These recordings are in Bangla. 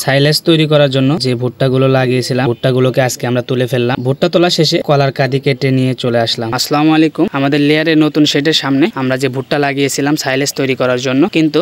সাইলেজ তৈরি করার জন্য যে ভুট্টাগুলো লাগিয়েছিলাম ভুট্টাগুলোকে আজকে আমরা তুলে ফেললাম। ভুট্টা তোলা শেষে কলার কাঁদি কেটে নিয়ে চলে আসলাম। আসসালামু আলাইকুম। আমাদের লেয়ারের নতুন শেডের সামনে আমরা যে ভুট্টা লাগিয়েছিলাম সাইলেজ তৈরি করার জন্য, কিন্তু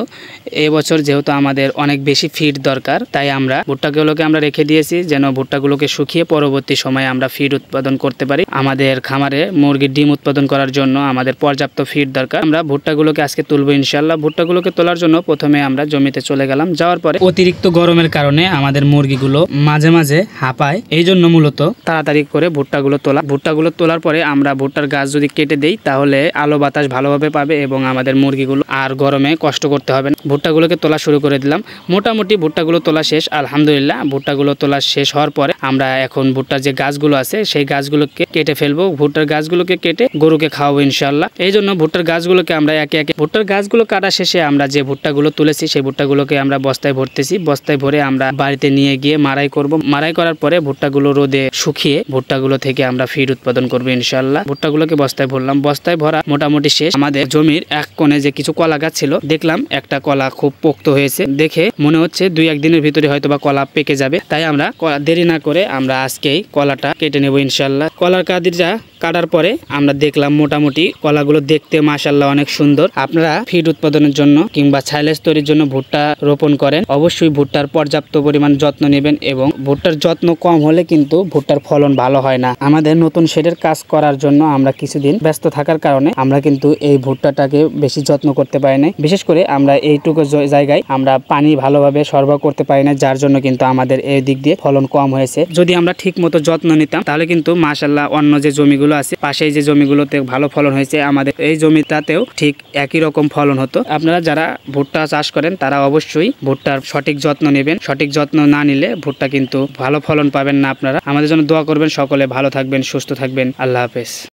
এবছর যেহেতু আমাদের অনেক বেশি ফিড দরকার, তাই আমরা ভুট্টাগুলোকে আমরা রেখে দিয়েছি যেন ভুট্টাগুলোকে শুকিয়ে পরবর্তী সময়ে আমরা ফিড উৎপাদন করতে পারি। আমাদের খামারে মুরগির ডিম উৎপাদন করার জন্য আমাদের পর্যাপ্ত ফিড দরকার। আমরা ভুট্টাগুলোকে আজকে তুলবো ইনশাল্লাহ। ভুট্টাগুলোকে তোলার জন্য প্রথমে আমরা জমিতে চলে গেলাম। যাওয়ার পরে অতিরিক্ত গরমের কারণে আমাদের মুরগিগুলো মাঝে মাঝে হাঁপায়, এই জন্য মূলত তাড়াতাড়ি করে ভুট্টাগুলো তোলার পরে আমরা ভুট্টার গাছ যদি কেটে দেই তাহলে আলো বাতাস ভালোভাবে পাবে এবং আমাদের মুরগিগুলো আর গরমে কষ্ট করতে হবে না। ভুট্টাগুলোকে তোলা শুরু করে দিলাম। মোটামুটি ভুট্টাগুলো তোলা শেষ, আলহামদুলিল্লাহ। ভুট্টাগুলো তোলা শেষ হওয়ার পরে আমরা এখন ভুট্টার যে গাছগুলো আছে সেই গাছগুলোকে কেটে ফেলবো। ভুট্টার গাছগুলোকে কেটে গরুকে খাওয়াবো ইনশাল্লাহ। এই জন্য ভুট্টার গাছগুলোকে আমরা একে একে ভুট্টার গাছগুলো কাটা শেষে আমরা যে ভুট্টাগুলো তুলেছি সেই ভুট্টাগুলোকে আমরা বস্তায় ভরতেছি। বস্তায় ভরে আমরা বাড়িতে নিয়ে গিয়ে মাড়াই করব। মাড়াই করার পরে ভুট্টাগুলো রোদে শুকিয়ে ভুট্টাগুলো থেকে আমরা ফিড উৎপাদন করবো ইনশাল্লাহ। ভুট্টাগুলোকে বস্তায় ভরলাম। বস্তায় ভরা মোটামুটি শেষ। আমাদের জমির এক কোণে যে কিছু কলা গাছ ছিল, দেখলাম একটা কলা খুব পোক্ত হয়েছে। দেখে মনে হচ্ছে 2-1 দিনের ভিতরে হয়তো বা কলা পেকে যাবে, তাই আমরা দেরি না করে আমরা আজকেই কলাটা কেটে নেব ইনশাল্লাহ। কলার কাদিরটা কাটার পরে আমরা দেখলাম মোটামুটি কলাগুলো দেখতে মাশাআল্লাহ অনেক সুন্দর। আপনারা ফিড উৎপাদনের জন্য কিংবা সাইলেজ তৈরির জন্য ভুট্টা রোপণ করেন, অবশ্যই ভুট্টার পর্যাপ্ত পরিমাণ যত্ন নেবেন এবং ভুট্টার যত্ন কম হলে কিন্তু ভুট্টার ফলন ভালো হয় না। আমাদের নতুন শেডের কাজ করার জন্য আমরা কিছুদিন ব্যস্ত থাকার কারণে আমরা কিন্তু এই ভুট্টাটাকে বেশি যত্ন করতে পারি না। বিশেষ করে আমরা এইটুকু জায়গায় আমরা পানি ভালোভাবে সরবরাহ করতে পারি না, যার জন্য কিন্তু আমাদের এই দিক দিয়ে ফলন কম হয়েছে। যদি আমরা ঠিক মতো যত্ন নিতাম তাহলে কিন্তু মাশাআল্লাহ অন্য যে জমিগুলো আছে পাশেই যে জমিগুলোতে ভালো ফলন হয়েছে আমাদের এই জমিটাতেও ঠিক একই রকম ফলন হতো। আপনারা যারা ভুট্টা চাষ করেন তারা অবশ্যই ভুট্টার সঠিক যত্ন নেবেন। সঠিক যত্ন না নিলে ভুট্টা কিন্তু ভালো ফলন পাবেন না। আপনারা আমাদের জন্য দোয়া করবেন। সকলে ভালো থাকবেন, সুস্থ থাকবেন। আল্লাহ হাফেজ।